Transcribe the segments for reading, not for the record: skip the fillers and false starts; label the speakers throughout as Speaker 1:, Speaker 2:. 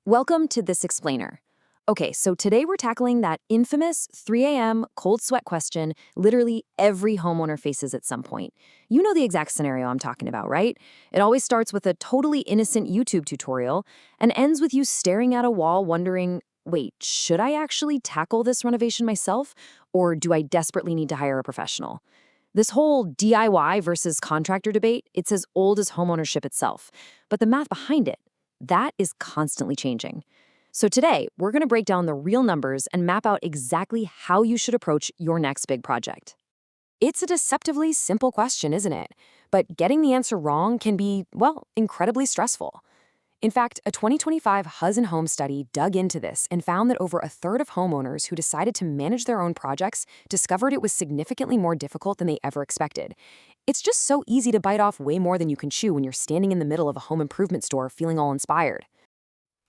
Speaker 1: Welcome to This Explainer. Okay, so today we're tackling that infamous 3 a.m. cold sweat question literally every homeowner faces at some point. You know the exact scenario I'm talking about, right? It always starts with a totally innocent YouTube tutorial and ends with you staring at a wall wondering, wait, should I actually tackle this renovation myself, or do I desperately need to hire a professional? This whole DIY versus contractor debate, it's as old as homeownership itself. But the math behind it, that is constantly changing. So today, we're going to break down the real numbers and map out exactly how you should approach your next big project. It's a deceptively simple question, isn't it? But getting the answer wrong can be, well, incredibly stressful. In fact, a 2025 Huz and Home study dug into this and found that over a third of homeowners who decided to manage their own projects discovered it was significantly more difficult than they ever expected. It's just so easy to bite off way more than you can chew when you're standing in the middle of a home improvement store feeling all inspired.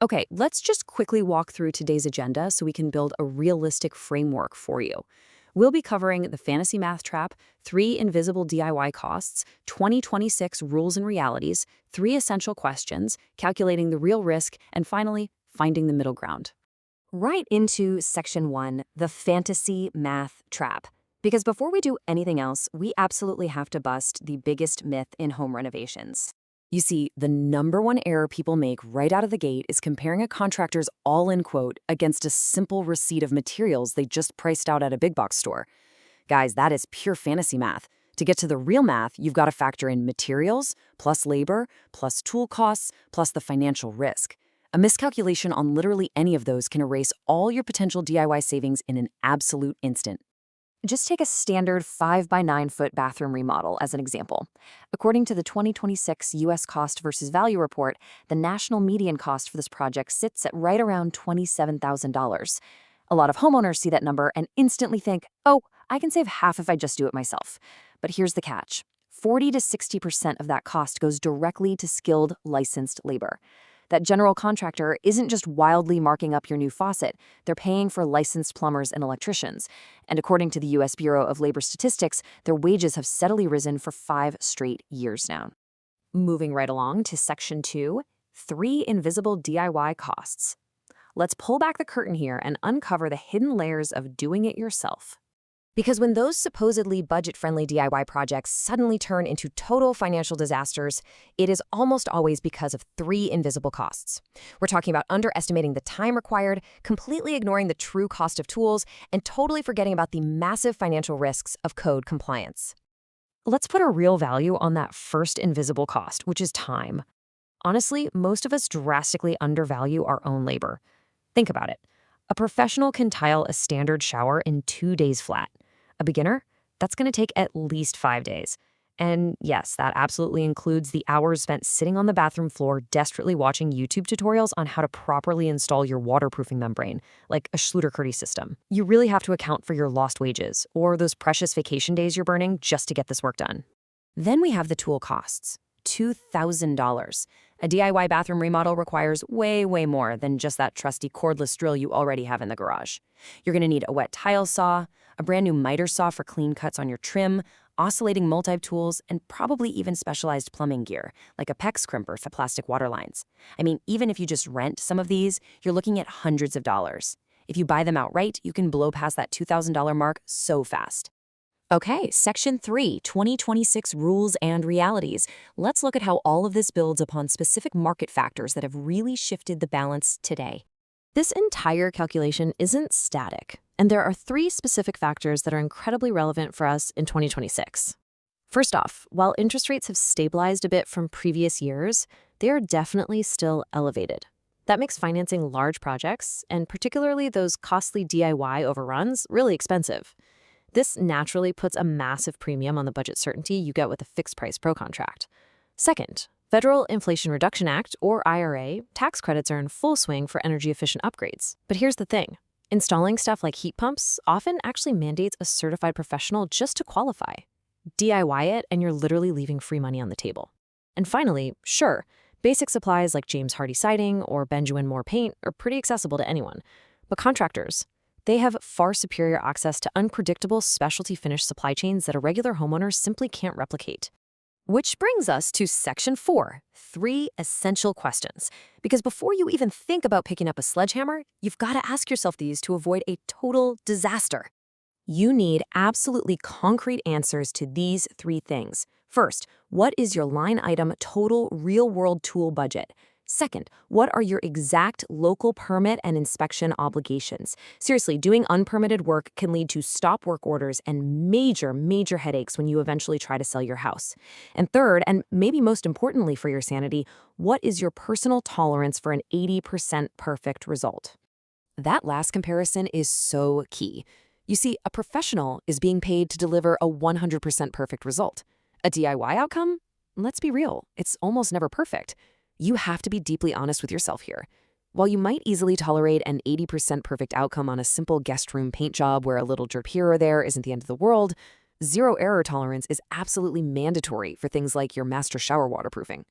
Speaker 1: Okay, let's just quickly walk through today's agenda so we can build a realistic framework for you. We'll be covering the fantasy math trap, 3 invisible DIY costs, 2026 rules and realities, 3 essential questions, calculating the real risk, and finally, finding the middle ground. Right into section 1, the fantasy math trap. Because before we do anything else, we absolutely have to bust the biggest myth in home renovations. You see, the number one error people make right out of the gate is comparing a contractor's all-in quote against a simple receipt of materials they just priced out at a big box store. Guys, that is pure fantasy math. To get to the real math, you've got to factor in materials, plus labor, plus tool costs, plus the financial risk. A miscalculation on literally any of those can erase all your potential DIY savings in an absolute instant. Just take a standard 5 by 9 foot bathroom remodel as an example. According to the 2026 U.S. Cost versus Value report, the national median cost for this project sits at right around $27,000. A lot of homeowners see that number and instantly think, oh, I can save half if I just do it myself. But here's the catch. 40 to 60% of that cost goes directly to skilled, licensed labor. That general contractor isn't just wildly marking up your new faucet, they're paying for licensed plumbers and electricians. And according to the U.S. Bureau of Labor Statistics, their wages have steadily risen for 5 straight years now. Moving right along to section 2, 3 invisible DIY costs. Let's pull back the curtain here and uncover the hidden layers of doing it yourself. Because when those supposedly budget-friendly DIY projects suddenly turn into total financial disasters, it is almost always because of 3 invisible costs. We're talking about underestimating the time required, completely ignoring the true cost of tools, and totally forgetting about the massive financial risks of code compliance. Let's put a real value on that first invisible cost, which is time. Honestly, most of us drastically undervalue our own labor. Think about it. A professional can tile a standard shower in 2 days flat. A beginner? That's going to take at least 5 days. And yes, that absolutely includes the hours spent sitting on the bathroom floor desperately watching YouTube tutorials on how to properly install your waterproofing membrane, like a Schluter-Curdy system. You really have to account for your lost wages, or those precious vacation days you're burning just to get this work done. Then we have the tool costs. $2,000. A DIY bathroom remodel requires way more than just that trusty cordless drill you already have in the garage. You're going to need a wet tile saw, a brand new miter saw for clean cuts on your trim, oscillating multi-tools, and probably even specialized plumbing gear, like a PEX crimper for plastic water lines. I mean, even if you just rent some of these, you're looking at hundreds of dollars. If you buy them outright, you can blow past that $2,000 mark so fast. Okay, Section 3, 2026 Rules and Realities. Let's look at how all of this builds upon specific market factors that have really shifted the balance today. This entire calculation isn't static, and there are 3 specific factors that are incredibly relevant for us in 2026. First off, while interest rates have stabilized a bit from previous years, they are definitely still elevated. That makes financing large projects, and particularly those costly DIY overruns, really expensive. This naturally puts a massive premium on the budget certainty you get with a fixed-price pro contract. Second, Federal Inflation Reduction Act, or IRA, tax credits are in full swing for energy-efficient upgrades. But here's the thing. Installing stuff like heat pumps often actually mandates a certified professional just to qualify. DIY it, and you're literally leaving free money on the table. And finally, sure, basic supplies like James Hardie siding or Benjamin Moore paint are pretty accessible to anyone. But contractors, they have far superior access to unpredictable specialty finish supply chains that a regular homeowner simply can't replicate. Which brings us to section 4, 3 essential questions. Because before you even think about picking up a sledgehammer, you've got to ask yourself these to avoid a total disaster. You need absolutely concrete answers to these 3 things. First, what is your line item total real-world tool budget? Second, what are your exact local permit and inspection obligations? Seriously, doing unpermitted work can lead to stop work orders and major headaches when you eventually try to sell your house. And third, and maybe most importantly for your sanity, what is your personal tolerance for an 80% perfect result? That last comparison is so key. You see, a professional is being paid to deliver a 100% perfect result. A DIY outcome? Let's be real, it's almost never perfect. You have to be deeply honest with yourself here. While you might easily tolerate an 80% perfect outcome on a simple guest room paint job where a little drip here or there isn't the end of the world, zero error tolerance is absolutely mandatory for things like your master shower waterproofing.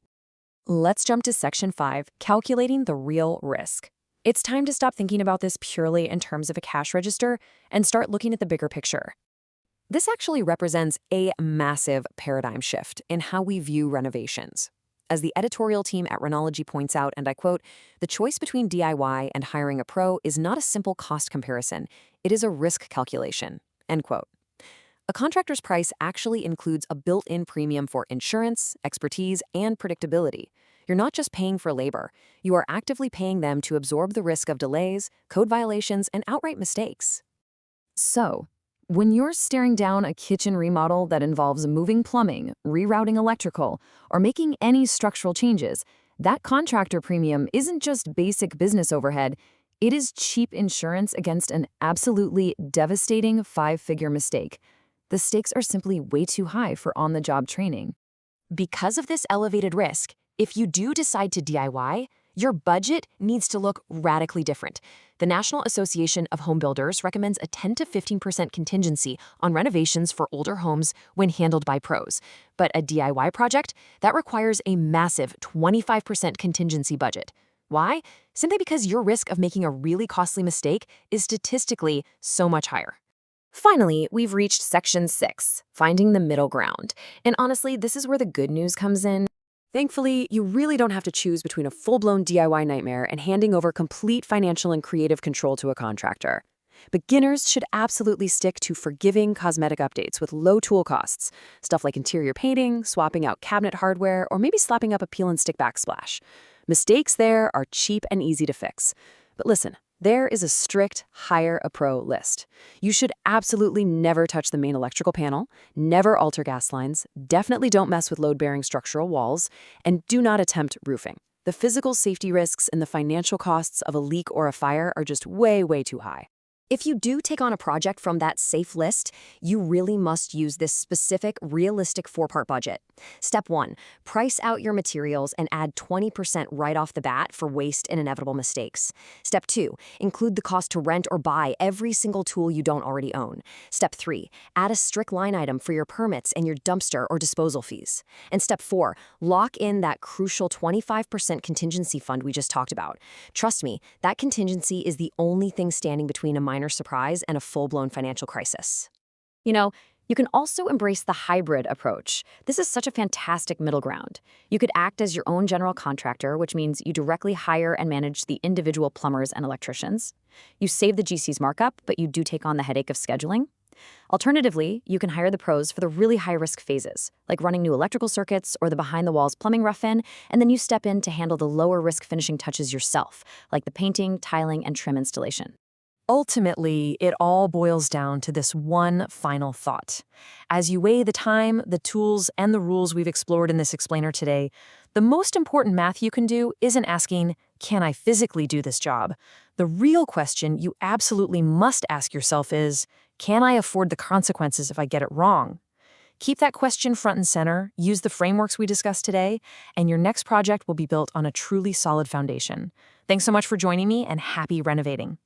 Speaker 1: Let's jump to section 5, calculating the real risk. It's time to stop thinking about this purely in terms of a cash register and start looking at the bigger picture. This actually represents a massive paradigm shift in how we view renovations. As the editorial team at Renology points out, and I quote, "The choice between DIY and hiring a pro is not a simple cost comparison. It is a risk calculation." End quote. A contractor's price actually includes a built-in premium for insurance, expertise, and predictability. You're not just paying for labor. You are actively paying them to absorb the risk of delays, code violations, and outright mistakes. So, when you're staring down a kitchen remodel that involves moving plumbing, rerouting electrical, or making any structural changes, that contractor premium isn't just basic business overhead, it is cheap insurance against an absolutely devastating 5-figure mistake. The stakes are simply way too high for on-the-job training. Because of this elevated risk, if you do decide to DIY, your budget needs to look radically different. The National Association of Home Builders recommends a 10 to 15% contingency on renovations for older homes when handled by pros. But a DIY project, that requires a massive 25% contingency budget. Why? Simply because your risk of making a really costly mistake is statistically so much higher. Finally, we've reached section 6, finding the middle ground. And honestly, this is where the good news comes in. Thankfully, you really don't have to choose between a full-blown DIY nightmare and handing over complete financial and creative control to a contractor. Beginners should absolutely stick to forgiving cosmetic updates with low tool costs, stuff like interior painting, swapping out cabinet hardware, or maybe slapping up a peel-and-stick backsplash. Mistakes there are cheap and easy to fix. But listen, there is a strict hire a pro list. You should absolutely never touch the main electrical panel, never alter gas lines, definitely don't mess with load-bearing structural walls, and do not attempt roofing. The physical safety risks and the financial costs of a leak or a fire are just way too high. If you do take on a project from that safe list, you really must use this specific, realistic 4-part budget. Step 1, price out your materials and add 20% right off the bat for waste and inevitable mistakes. Step 2, include the cost to rent or buy every single tool you don't already own. Step 3, add a strict line item for your permits and your dumpster or disposal fees. And step 4, lock in that crucial 25% contingency fund we just talked about. Trust me, that contingency is the only thing standing between a minor surprise and a full-blown financial crisis. You know, you can also embrace the hybrid approach. This is such a fantastic middle ground. You could act as your own general contractor, which means you directly hire and manage the individual plumbers and electricians. You save the GC's markup, but you do take on the headache of scheduling. Alternatively, you can hire the pros for the really high-risk phases, like running new electrical circuits or the behind-the-walls plumbing rough-in, and then you step in to handle the lower-risk finishing touches yourself, like the painting, tiling, and trim installation. Ultimately, it all boils down to this one final thought. As you weigh the time, the tools, and the rules we've explored in this explainer today, the most important math you can do isn't asking, can I physically do this job? The real question you absolutely must ask yourself is, can I afford the consequences if I get it wrong? Keep that question front and center, use the frameworks we discussed today, and your next project will be built on a truly solid foundation. Thanks so much for joining me, and happy renovating.